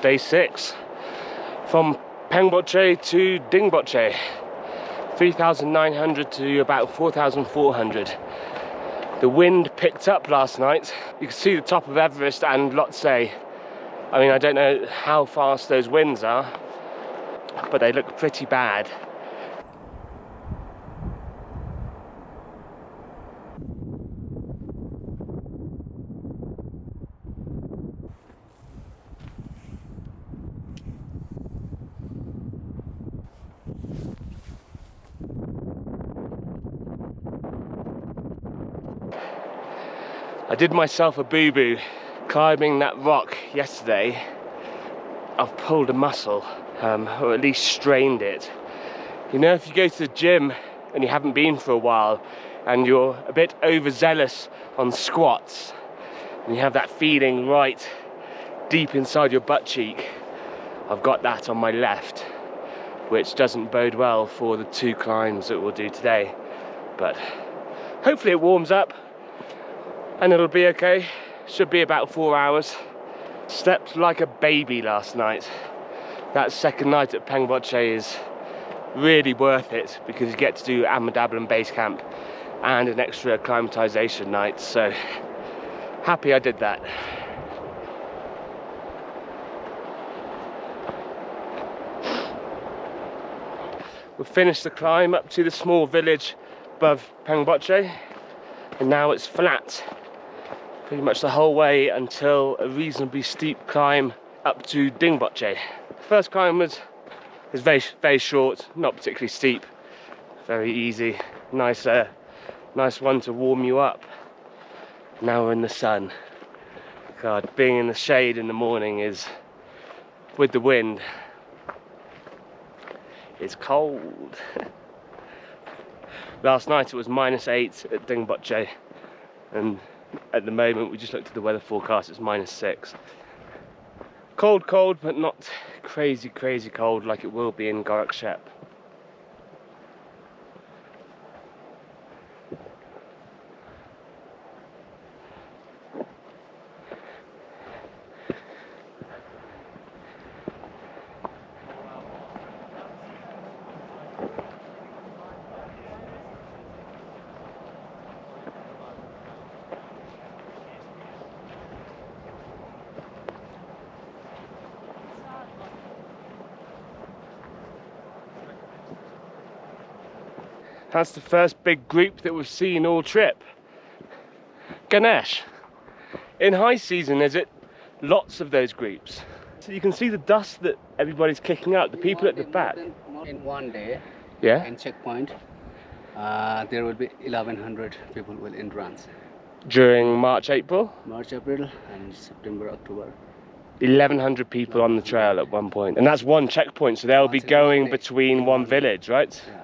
Day 6 from Pengboche to Dingboche, 3,900 to about 4,400. The wind picked up last night. You can see the top of Everest and Lhotse. I mean, I don't know how fast those winds are, but they look pretty bad. I did myself a boo-boo climbing that rock yesterday. I've pulled a muscle, or at least strained it. You know, if you go to the gym and you haven't been for a while and you're a bit overzealous on squats and you have that feeling right deep inside your butt cheek, I've got that on my left, which doesn't bode well for the 2 climbs that we'll do today. But hopefully it warms up and it'll be okay. Should be about 4 hours. Slept like a baby last night. That second night at Pengboche is really worth it because you get to do Everest Base Camp and an extra acclimatization night, so happy I did that. We've finished the climb up to the small village above Pengboche, and now it's flat pretty much the whole way until a reasonably steep climb up to Dingboche. The first climb was very short, not particularly steep, very easy, nice one to warm you up. Now we're in the sun. God, being in the shade in the morning is, with the wind, it's cold. Last night it was -8 at Dingboche, and at the moment we just looked at the weather forecast, it's -6. Cold, but not crazy cold like it will be in Gorakshep. That's the first big group that we've seen all trip. Ganesh. In high season, is it lots of those groups? So you can see the dust that everybody's kicking up, the people at the back. In one day, yeah, in checkpoint, there will be 1,100 people will endurance. During March, April, and September, October. 1,100 people on the trail at one point, and that's one checkpoint. So they'll be going between one village, right? Yeah.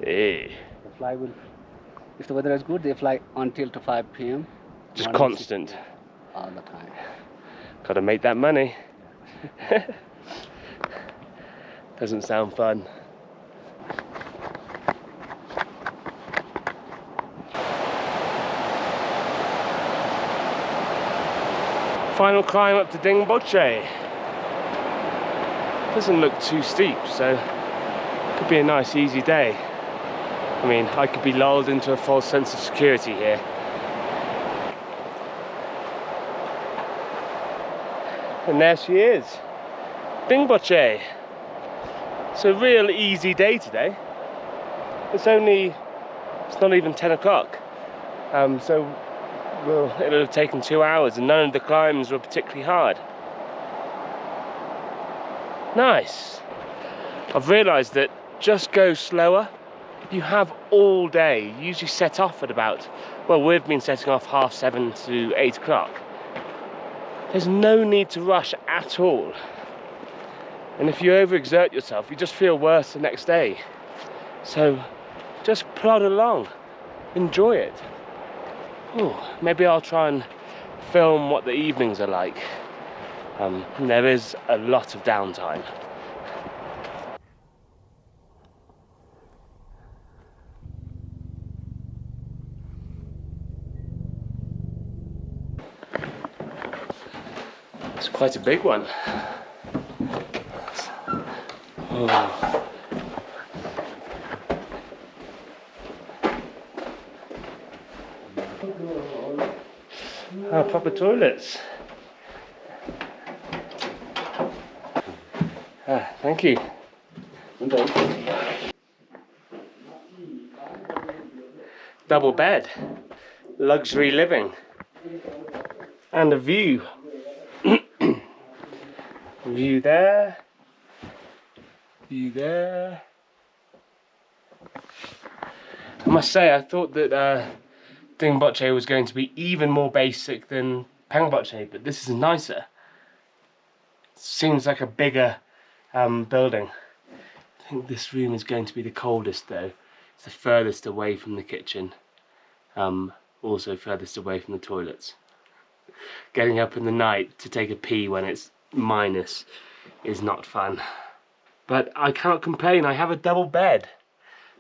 Eh. The fly will, if the weather is good, they fly until to 5 p.m. Just constant. All the time. Gotta make that money. Doesn't sound fun. Final climb up to Dingboche. Doesn't look too steep, so could be a nice easy day. I mean, I could be lulled into a false sense of security here. And there she is, Dingboche. It's a real easy day today. It's not even 10 o'clock. So it'll have taken 2 hours and none of the climbs were particularly hard. Nice. I've realised that just go slower. You have all day. You usually set off at about, well, we've been setting off 7:30 to 8 o'clock. There's no need to rush at all. And if you overexert yourself, you just feel worse the next day. So just plod along, enjoy it. Ooh, maybe I'll try and film what the evenings are like. There is a lot of downtime. It's quite a big one. Oh. Ah, proper toilets. Ah, thank you. Double bed, luxury living, and a view. View there, view there. I must say, I thought that Dingboche was going to be even more basic than Pengboche, but this is nicer. Seems like a bigger building. I think this room is going to be the coldest though. It's the furthest away from the kitchen. Also furthest away from the toilets. Getting up in the night to take a pee when it's minus is not fun. But I cannot complain, I have a double bed.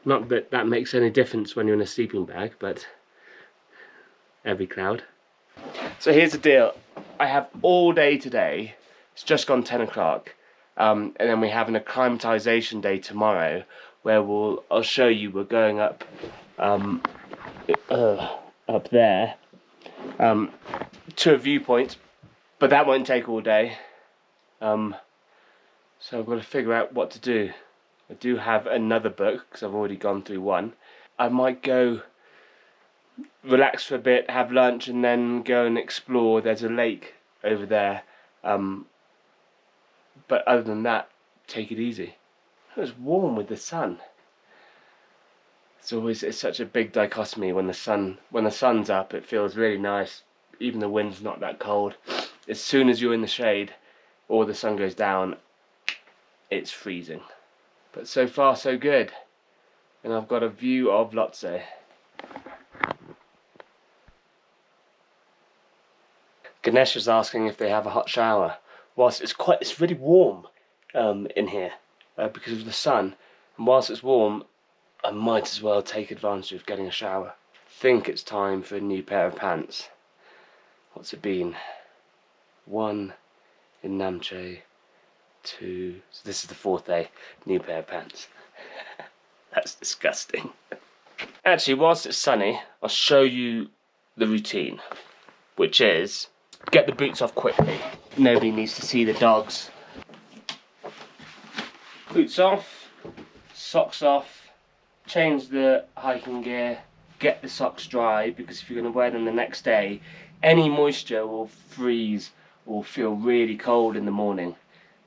Not that that makes any difference when you're in a sleeping bag, but every cloud. So here's the deal. I have all day today. It's just gone 10 o'clock. And then we have an acclimatization day tomorrow where I'll show you we're going up up there to a viewpoint, but that won't take all day. So I've got to figure out what to do. I do have another book because I've already gone through one. I might go relax for a bit, have lunch, and then go and explore. There's a lake over there. But other than that, take it easy. It was warm with the sun. It's such a big dichotomy when the sun's up. It feels really nice. Even the wind's not that cold. As soon as you're in the shade or the sun goes down, it's freezing. But so far so good. And I've got a view of Lhotse. Ganesh is asking if they have a hot shower. Whilst it's really warm in here because of the sun. And whilst it's warm, I might as well take advantage of getting a shower. I think it's time for a new pair of pants. What's it been? 1 in Namche, 2. So this is the 4th day. New pair of pants. That's disgusting. Actually, whilst it's sunny, I'll show you the routine, which is get the boots off quickly. Nobody needs to see the dogs. Boots off, socks off, change the hiking gear, get the socks dry, because if you're going to wear them the next day, any moisture will freeze or feel really cold in the morning.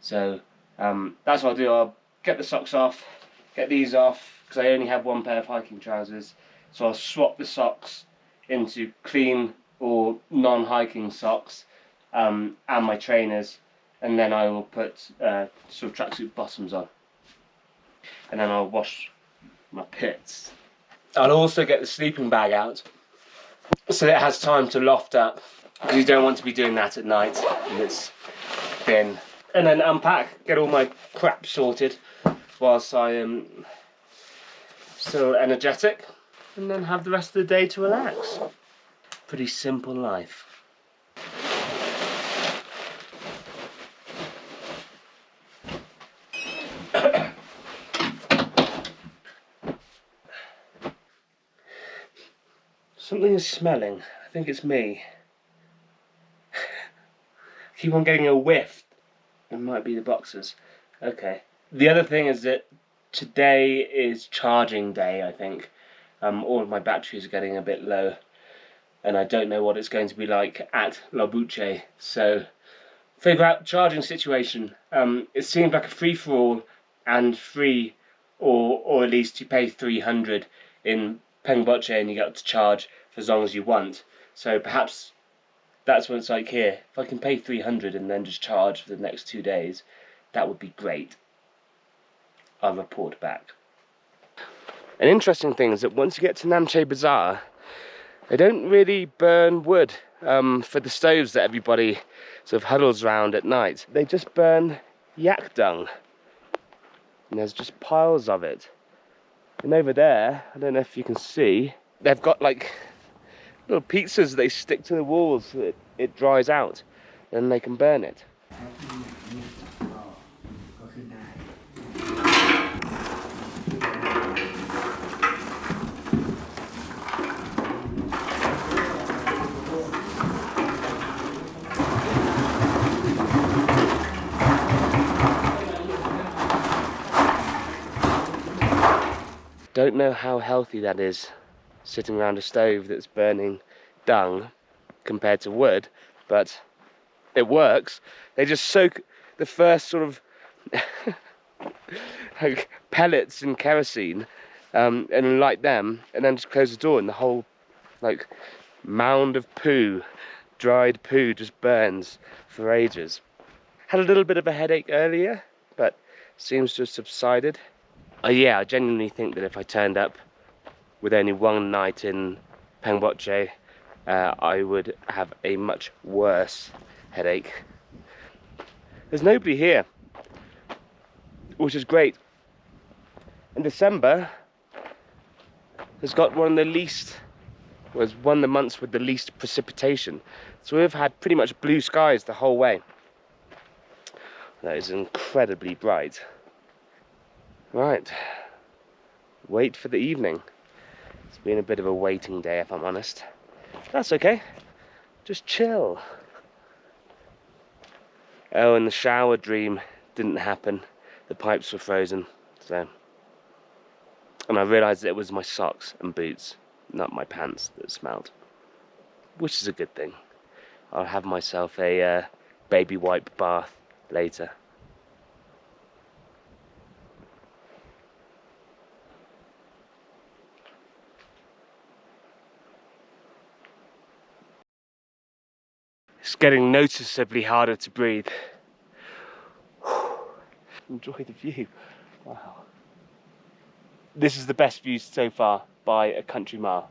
So that's what I'll do. I'll get the socks off, get these off, because I only have one pair of hiking trousers. So I'll swap the socks into clean or non-hiking socks and my trainers, and then I will put sort of tracksuit bottoms on, and then I'll wash my pits. I'll also get the sleeping bag out so it has time to loft up, because you don't want to be doing that at night and it's thin. And then unpack, get all my crap sorted whilst I am still energetic, and then have the rest of the day to relax. Pretty simple life. Something is smelling. I think it's me. Keep on getting a whiff. It might be the boxers. Okay. The other thing is that today is charging day, I think. All of my batteries are getting a bit low, and I don't know what it's going to be like at Tengboche. So figure out the charging situation. It seems like a free-for-all and free, or at least you pay 300 in Pengboche and you get to charge for as long as you want. So perhaps that's what it's like here. If I can pay 300 and then just charge for the next 2 days, that would be great. I'll report back. An interesting thing is that once you get to Namche Bazaar, they don't really burn wood for the stoves that everybody sort of huddles around at night. They just burn yak dung, and there's just piles of it. And over there, I don't know if you can see, they've got like little pizzas they stick to the walls so that it dries out, and they can burn it. Don't know how healthy that is, sitting around a stove that's burning dung compared to wood, but it works. They just soak the first sort of like pellets in kerosene and light them, and then just close the door, and the whole like mound of poo, dried poo, just burns for ages. Had a little bit of a headache earlier, but seems to have subsided. Yeah, I genuinely think that if I turned up with only one night in Pengboche, I would have a much worse headache. There's nobody here, which is great. And December has got one of the months with the least precipitation. So we've had pretty much blue skies the whole way. That is incredibly bright. Right, wait for the evening. It's been a bit of a waiting day, if I'm honest. That's okay, just chill. Oh, and the shower dream didn't happen. The pipes were frozen, so. And I realised that it was my socks and boots, not my pants, that smelled. Which is a good thing. I'll have myself a baby wipe bath later. It's getting noticeably harder to breathe. Enjoy the view. Wow. This is the best view so far by a country mile.